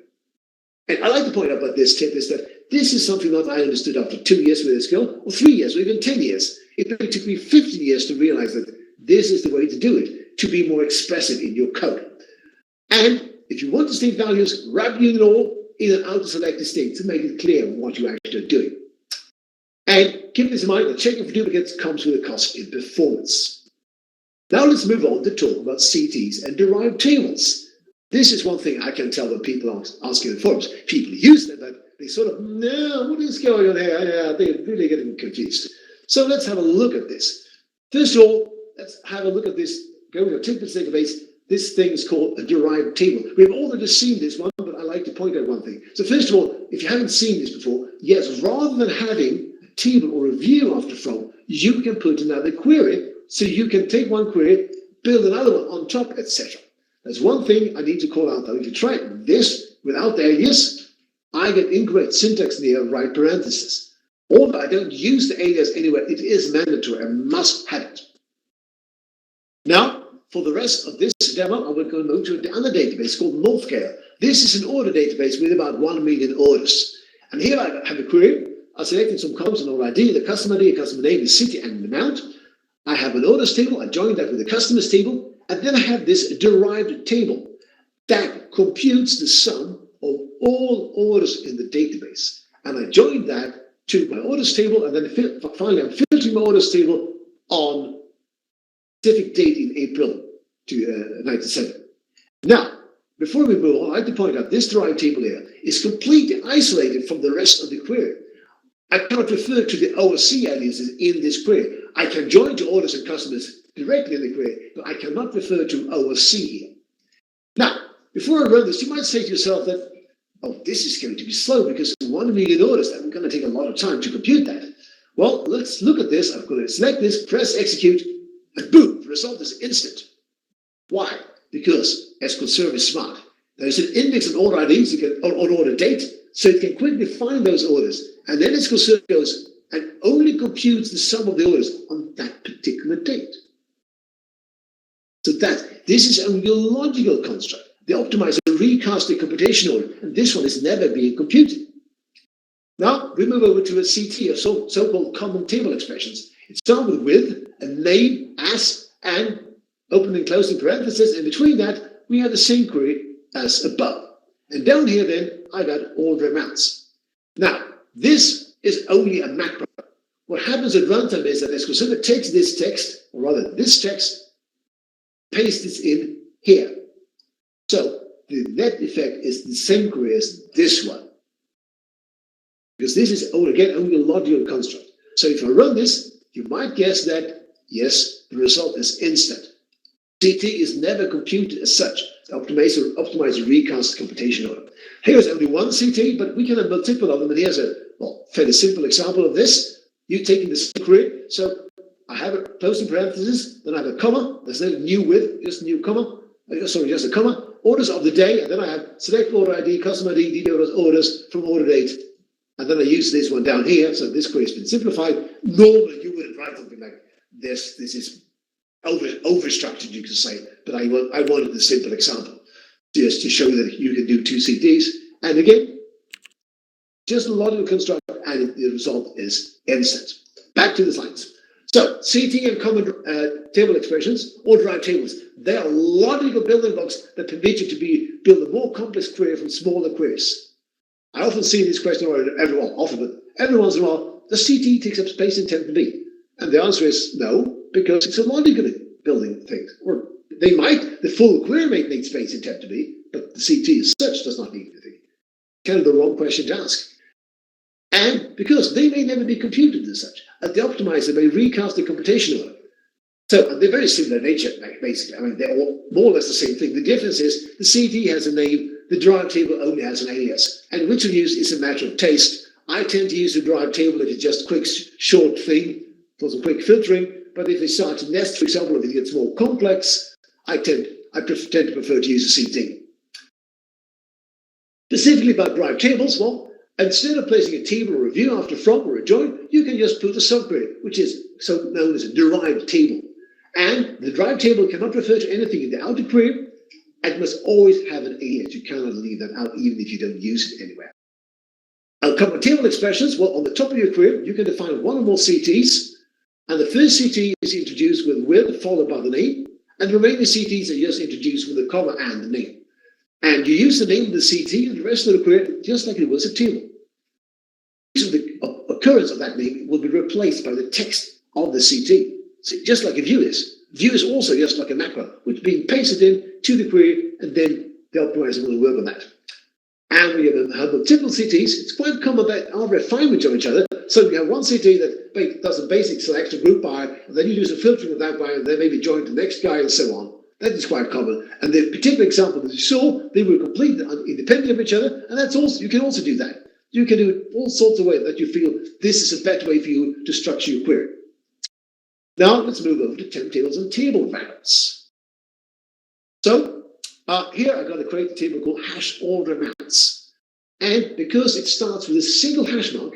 And I like to point out about this tip is that this is something that I understood after 2 years with SQL, or 3 years, or even 10 years. It maybe took me 15 years to realize that this is the way to do it, to be more expressive in your code. And if you want to state values, wrap union all in an auto-selected state to make it clear what you actually are doing. And keep this in mind, that checking for duplicates comes with a cost in performance. Now let's move on to talk about CTs and derived tables. This is one thing I can tell when people ask in the forums. People use them, but they sort of, no, what is going on here? Yeah, they're really getting confused. So let's have a look at this. First of all, let's have a look at this. Go to a Titbits database. This thing is called a derived table. We've already seen this one, but I like to point out one thing. So first of all, if you haven't seen this before, yes, rather than having a table or a view after from, you can put another query. So you can take one query, build another one on top, etc. There's one thing I need to call out though. If you try this without the alias, I get incorrect syntax near right parentheses. Although I don't use the alias anywhere, it is mandatory. I must have it. Now, for the rest of this demo, I will go move to another database called Northcare. This is an order database with about 1 million orders. And here I have a query. I selected some columns, an order ID, the customer ID, a customer name, the city, and the amount. I have an orders table. I joined that with the customers table. And then I have this derived table that computes the sum of all orders in the database. And I joined that to my orders table. And then finally, I'm filtering my orders table on specific date in April 1997. Now, before we move on, I'd like to point out this derived table here is completely isolated from the rest of the query. I cannot refer to the OSC aliases in this query. I can join to orders and customers directly in the query, but I cannot refer to OSC here. Now, before I run this, you might say to yourself that, oh, this is going to be slow because 1 million orders, that's going to take a lot of time to compute that. Well, let's look at this. I'm going to select this, press execute, and boom, the result is instant. Why? Because SQL Server is smart. There's an index and order IDs, on order date, so it can quickly find those orders. And then SQL Server goes and only computes the sum of the orders on that particular date. So this is only a logical construct. The optimizer recasts the computation order, and this one is never being computed. Now we move over to a CT, of so-called common table expressions. It starts with a name, as, and open and closing parentheses. In between that, we have the same query as above. And down here, then, I got order amounts. Now, this is only a macro. What happens at runtime is that SQL Server takes this text, or rather this text, pastes it in here. So the net effect is the same query as this one. Because this is, only a logical construct. So if I run this, you might guess that, yes, the result is instant. CT is never computed as such. The optimizer recast computation order. Here's only one CT, but we can have multiple of them. And here's a fairly simple example of this. You're taking this query. So I have a closing parenthesis, then I have a comma. There's no new with, just a new comma. Sorry, just a comma. Orders of the day, and then I have select order ID, customer ID, DD orders from order date. And then I use this one down here. So this query has been simplified. Normally, you wouldn't write something like this. This is over-structured, you could say. But I wanted a simple example just to show that you can do two CTs. And again, just a logical construct, and the result is instant. Back to the slides. So CT and common table expressions or derived tables, they are logical building blocks that permit you to build a more complex query from smaller queries. I often see this question, or every once in a while, does CT take up space in temp-to-be? And the answer is no, because it's a logical building thing. Or the full query may need space in temp-to-be, but the CT as such does not need anything. Kind of the wrong question to ask. And because they may never be computed as such, the optimizer may recast the computation order. So they're very similar in nature, basically. I mean, they're all more or less the same thing. The difference is the CT has a name, the derived table only has an alias. And which of use is a matter of taste. I tend to use the derived table if it's just a quick, short thing for some quick filtering. But if we start to nest, for example, if it gets more complex, I tend to prefer to use a CT. Specifically about derived tables, well, instead of placing a table or a view after from or a join, you can just put a subquery, which is so known as a derived table. And the derived table cannot refer to anything in the outer query. It must always have an alias. You cannot leave that out, even if you don't use it anywhere. Common table expressions, well, on the top of your query, you can define one or more CTs. And the first CT is introduced with followed by the name. And the remaining CTs are just introduced with a comma and the name. And you use the name of the CT and the rest of the query just like it was a table. So the occurrence of that name will be replaced by the text of the CT. So just like a view is. View is also just like a macro, which is being pasted in to the query, and then the optimizer will work on that. And we have multiple CTs. It's quite common that are refinements of each other. So you have one CT that does a basic select, a group by, and then you do some filtering of that by, and then maybe join the next guy and so on. That is quite common. And the particular example that you saw, they were completely independent of each other, and that's also, you can also do that. You can do it all sorts of ways that you feel this is a better way for you to structure your query. Now let's move over to temp tables and table variants. So here I'm going to create a table called hash order amounts. And because it starts with a single hash mark,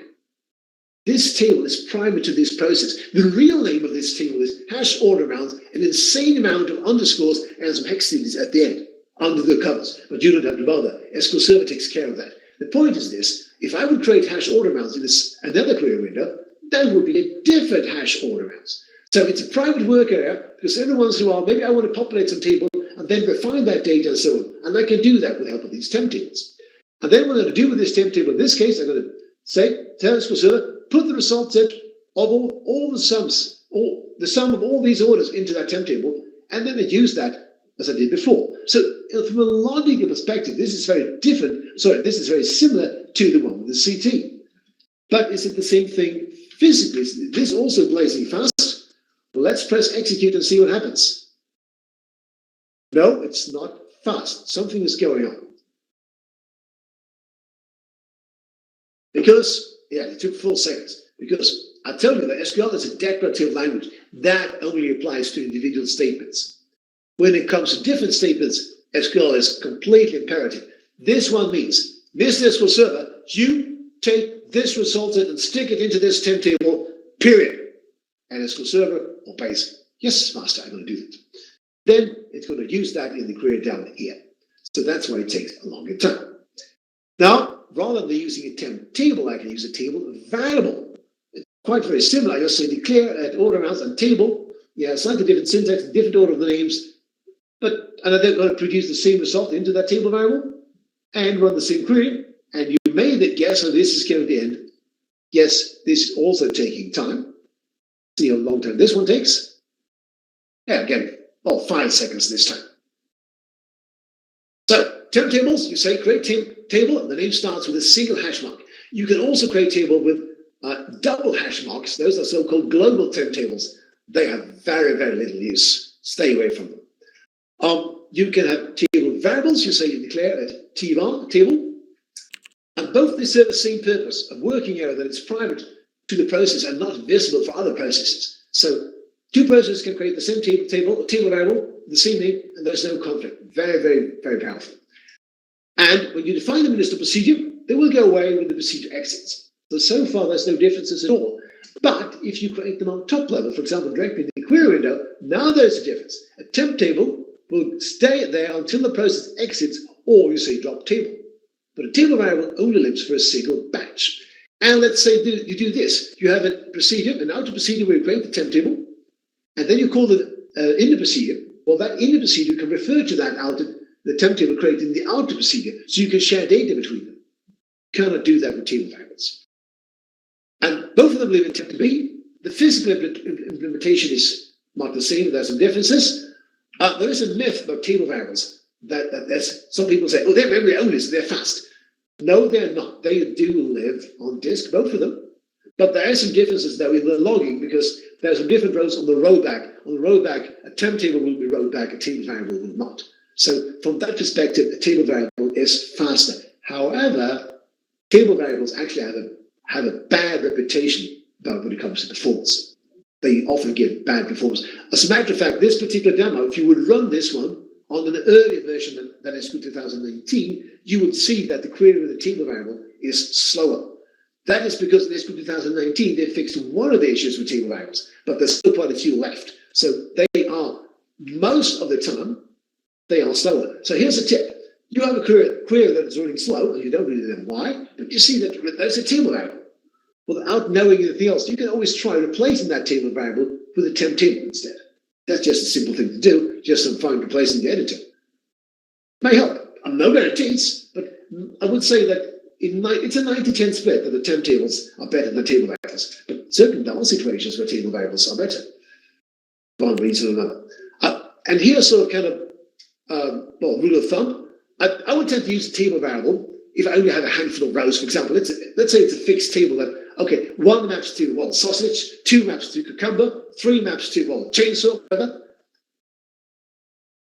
this table is private to this process. The real name of this table is hash order amount, an insane amount of underscores and some hex digits at the end, under the covers. But you don't have to bother. SQL Server takes care of that. The point is this: if I would create hash order amounts in this another query window, that would be a different hash order amounts. So it's a private work area, because every once in a while, maybe I want to populate some table and then refine that data and so on. And I can do that with the help of these temp tables. And then what I'm going to do with this temp table, in this case, I'm going to say, tell SQL Server, put the result set of all the sums, or the sum of all these orders into that temp table, and then it used that as I did before. So from a logical perspective, this is this is very similar to the one with the CT. But is it the same thing physically? Is this also blazing fast? Well, let's press execute and see what happens. No, it's not fast. Something is going on. Because, it took 4 seconds. Because I told you that SQL is a declarative language. That only applies to individual statements. When it comes to different statements, SQL is completely imperative. This one means, Mr. SQL Server, you take this result and stick it into this temp table, period. And SQL Server obeys, yes, master, I'm going to do it. Then it's going to use that in the query down here. So that's why it takes a longer time. Now, rather than using a temp table, I can use a table variable. It's quite very similar. I just say declare at order amounts and table. Yeah, slightly different syntax, different order of the names. And I'm then going to produce the same result into that table variable and run the same query. And you may guess how this is going to end. Yes, this is also taking time. See how long time this one takes. Yeah, again, 5 seconds this time. So temp tables, you say create table, and the name starts with a single hash mark. You can also create table with double hash marks. Those are so-called global temp tables. They have very, very little use. Stay away from them. You can have table variables. You say you declare a tvar, table. And both they serve the same purpose, a working area that is private to the process and not visible for other processes. So two processes can create the same table variable, the same name, and there's no conflict. Very, very, very powerful. And when you define them in list of procedure, they will go away when the procedure exits. So far, there's no differences at all. But if you create them on top level, for example, directly in the query window, now there's a difference. A temp table will stay there until the process exits, or you say drop table. But a table variable only lives for a single batch. And let's say you do this. You have a procedure, an outer procedure where you create the temp table, and then you call the inner procedure. Well, that inner procedure can refer to that outer, the temp table created in the outer procedure, so you can share data between them. You cannot do that with table variables. And both of them live in temp B. The physical implementation is not the same. There's some differences. There is a myth about table variables that there's some people say, oh, they're memory only, so they're fast. No, they're not. They do live on disk, both of them. But there are some differences, though, in the logging, because there are some different rows on the rollback. On the rollback, a temp table will be rolled back, a table variable will not. So from that perspective, a table variable is faster. However, table variables actually have a bad reputation when it comes to performance. They often give bad performance. As a matter of fact, this particular demo, if you would run this one on an earlier version than SQL 2019, you would see that the query with the table variable is slower. That is because in SQL 2019, they fixed one of the issues with table variables, but there's still quite a few left. So they are, most of the time, they are slower. So here's a tip. You have a query that is running slow, and you don't really know why, but you see that there's a table variable. Without knowing anything else, you can always try replacing that table variable with a temp table instead. That's just a simple thing to do, just some fine replacing the editor. May help. No guarantees, but I would say that it's a 90-10 split that the temp tables are better than table variables. But certainly there are situations where table variables are better, for one reason or another. And here's sort of kind of, rule of thumb. I would tend to use a table variable if I only have a handful of rows, for example. Let's say it's a fixed table that, okay, 1 maps to sausage, 2 maps to cucumber, 3 maps to chainsaw, whatever.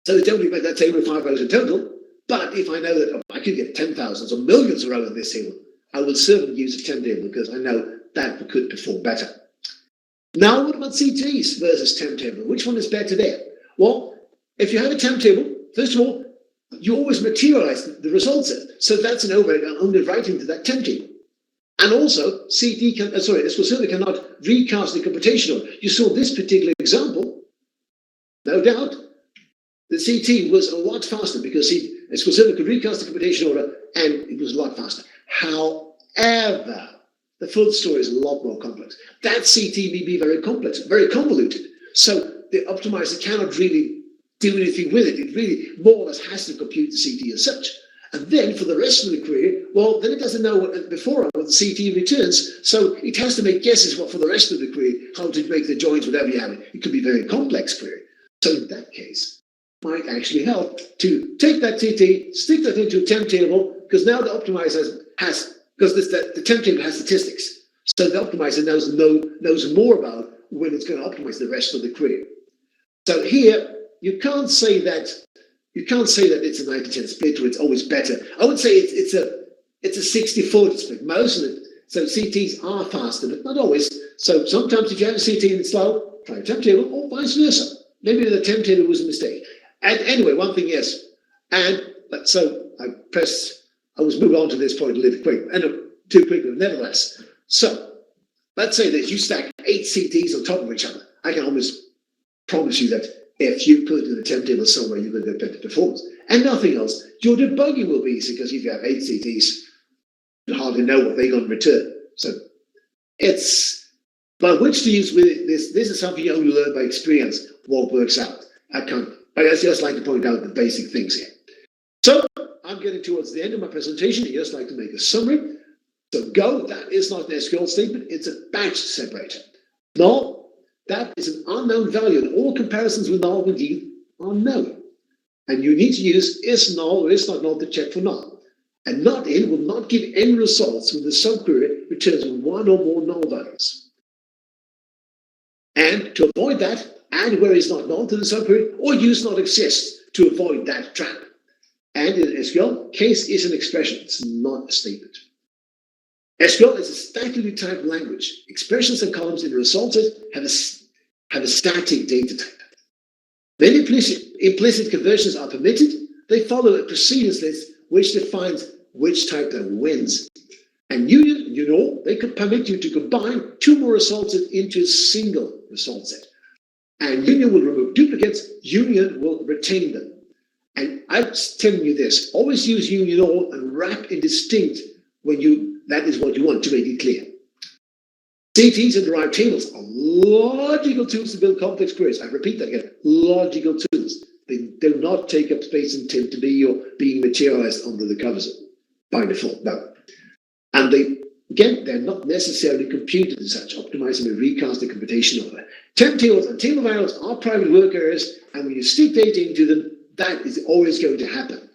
So it's only that table with 5 rows in total. But if I know that I could get 10,000s or millions of rows in this table, I will certainly use a temp table because I know that could perform better. Now, what about CTs versus temp table? Which one is better there? Well, if you have a temp table, first of all, you always materialize the results in. So that's an overhead only writing to that temp table. And also, SQL Server cannot recast the computation order. You saw this particular example, no doubt. The CT was a lot faster because SQL Server could recast the computation order and it was a lot faster. However, the full story is a lot more complex. That CT may be very complex, very convoluted. So the optimizer cannot really do anything with it. It really more or less has to compute the CT as such. And then for the rest of the query, well, then it doesn't know what the CT returns. So it has to make guesses for the rest of the query, how to make the joins, whatever you have. It could be a very complex query. So in that case, it might actually help to take that CT, stick that into a temp table, because now the optimizer the temp table has statistics. So the optimizer knows more about when it's going to optimize the rest of the query. So here, you can't say that it's a 90-10 split or it's always better. I would say it's a 60-40 split. Most of it. So CTs are faster, but not always. So sometimes if you have a CT and it's slow, try a temp table or vice versa. Maybe the temp table was a mistake. And anyway, one thing, yes. And so I was moving on to this point a little quick, and too quickly, nevertheless. So let's say that you stack 8 CTs on top of each other. I can almost promise you that if you put it in a temp table somewhere, you're going to get better performance. And nothing else. Your debugging will be easy because if you have 8 CTs, you hardly know what they're going to return. So but which to use with it, this is something you only learn by experience, what works out. I just like to point out the basic things here. So I'm getting towards the end of my presentation. I just like to make a summary. So Go, that is not an SQL statement. It's a batch separator. Null, that is an unknown value, and all comparisons with null indeed are known. And you need to use is null or is not null to check for null. And not in will not give any results when the subquery returns one or more null values. And to avoid that, add where is not null to the subquery or use not exist to avoid that trap. And in SQL, case is an expression, it's not a statement. SQL is a statically typed language. Expressions and columns in the result set have a static data type. When implicit conversions are permitted, they follow a precedence list which defines which type that wins. And union, they could permit you to combine two more result sets into a single result set. And union will remove duplicates, union will retain them. And I'm telling you this, always use union all and wrap in distinct when that is what you want to make it clear. CTs and derived tables are logical tools to build complex queries. I repeat that again, logical tools. They do not take up space and tend to be or being materialized under the covers by default, no. And they're not necessarily computed as such, optimizing the recast and computation of it. Temp tables and table variables are private work areas, and when you stick data into them, that is always going to happen.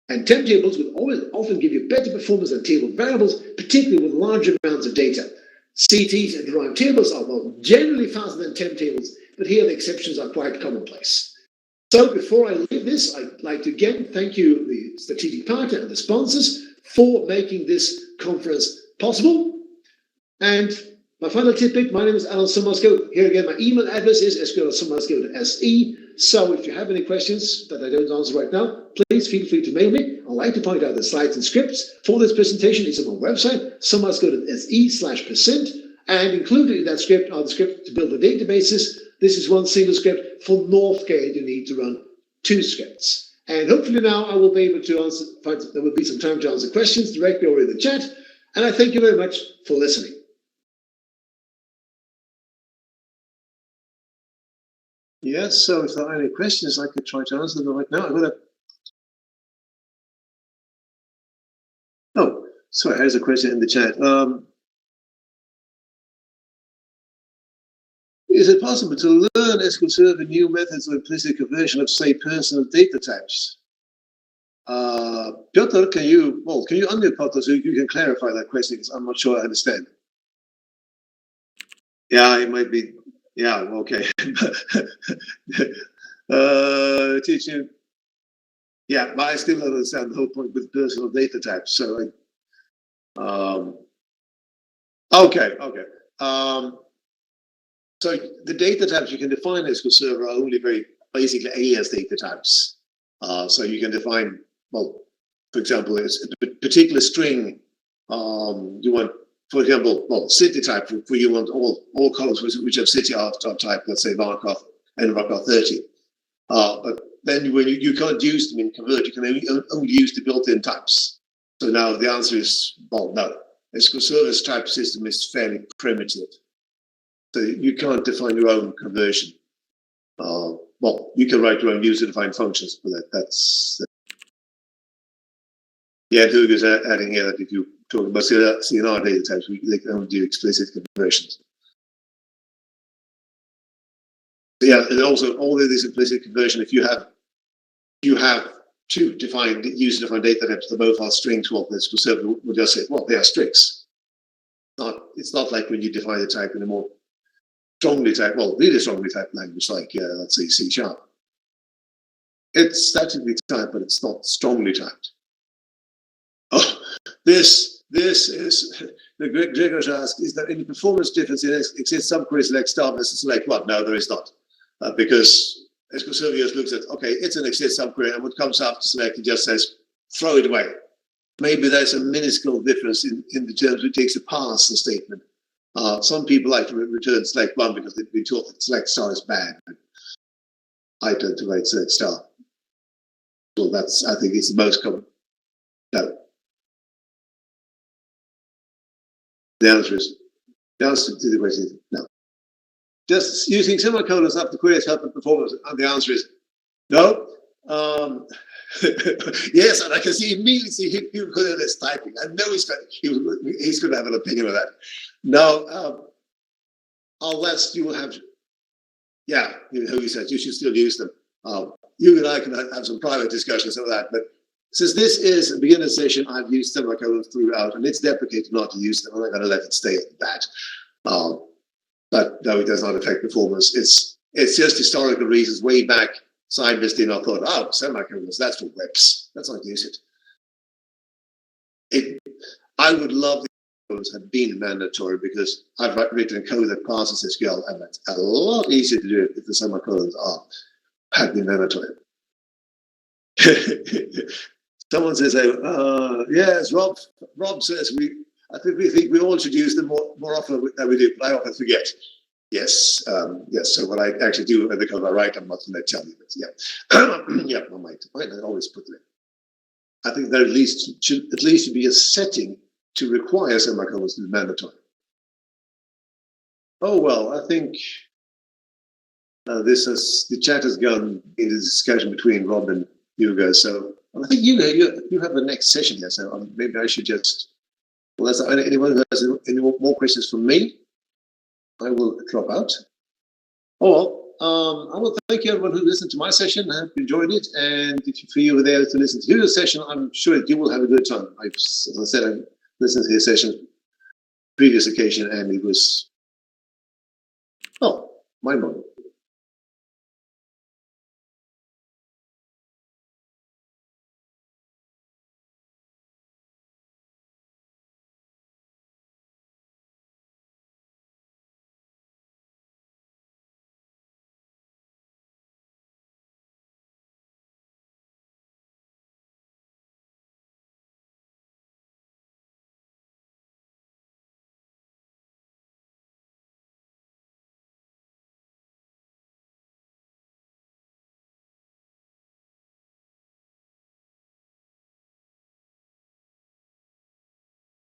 And temp tables will often give you better performance than table variables, particularly with large amounts of data. CTs and derived tables are generally faster than temp tables, but here the exceptions are quite commonplace. So before I leave this, I'd like to again thank you, the strategic partner and the sponsors, for making this conference possible. And my final tidbit, my name is Erland Sommarskog. Here again, my email address is SQL@sommarskog.se. So if you have any questions that I don't answer right now, please feel free to mail me. I'd like to point out the slides and scripts for this presentation is on my website, sommarskog.se/present. And included in that script are the scripts to build the databases. This is one single script. For Northgate, you need to run two scripts. And hopefully now I will be able to there will be some time to answer questions directly or in the chat. And I thank you very much for listening. Yes, so if there are any questions, I could try to answer them right now. Oh, sorry, there's a question in the chat. Is it possible to learn SQL Server new methods of implicit conversion of, say, personal data types? Piotr, can you unmute Piotr so you can clarify that question, because I'm not sure I understand. Yeah, it might be. Yeah, okay. Teaching. Yeah, but I still don't understand the whole point with personal data types. So, okay. So the data types you can define in SQL Server are only very basically alias data types. So you can define, well, for example, it's a particular string. You want, for example, well, city type, where you want all columns which have city type, let's say varchar and varchar 30. But then when you can't use them in convert, you can only use the built-in types. So now the answer is, well, no. SQL Server's type system is fairly primitive. So you can't define your own conversion. Well, you can write your own user-defined functions, but that's. Yeah, Hugo's adding here that if you talk about CNR data types, they can only do explicit conversions. Yeah, and also all of this implicit conversion, if you have two defined user-defined data types that both are strings, well, this server will just say, well, they are strings. It's not like when you define a type in a more strongly typed, well, really strongly typed language like, let's say, C#. It's statically typed, but it's not strongly typed. Oh, this is the Gregor's ask: is there any performance difference in exists subquery select star versus select what? No, there is not, because SQL Server just looks at, okay, it's an exist subquery, and what comes after select, it just says throw it away. Maybe there's a minuscule difference in the terms it takes to pass the statement. Some people like to return select one because they've been taught that select star is bad. I tend to write select star. So I think it's the most common. No. The answer to the question is no. Just using semicolons after queries help in performance, and the answer is no. Yes, and I can immediately see him good at this typing. I know he's going to have an opinion of that. No, unless you will have, yeah, who he says you should still use them. you and I can have some private discussions of that. But since this is a beginner session, I've used semicolons throughout, and it's deprecated not to use them. I'm not going to let it stay at that. But no, it does not affect performance. It's just historical reasons. Way back, scientists did not thought, oh, semicolons, that's for webs. Let's not use it. I would love those had been mandatory because I've written code that passes SQL, and that's a lot easier to do if the semicolons had been mandatory. Someone says, yes, Rob says we think we all should use them more often than we do, but I often forget. Yes, yes. So what I actually do when the code I write, I'm not going to tell you, but yeah, yeah, I might always put them in. I think there should at least be a setting to require semicolons to be mandatory. Oh well, I think the chat has gone into discussion between Rob and Hugo. So I think you have the next session here. So maybe I should just. Well, that's anyone who has any more questions from me, I will drop out. Oh well, I will thank you everyone who listened to my session. I hope you enjoyed it, and for you were there to listen to Hugo's session, I'm sure that you will have a good time. As I said, I listened to his session previous occasion, and it was mind-blowing.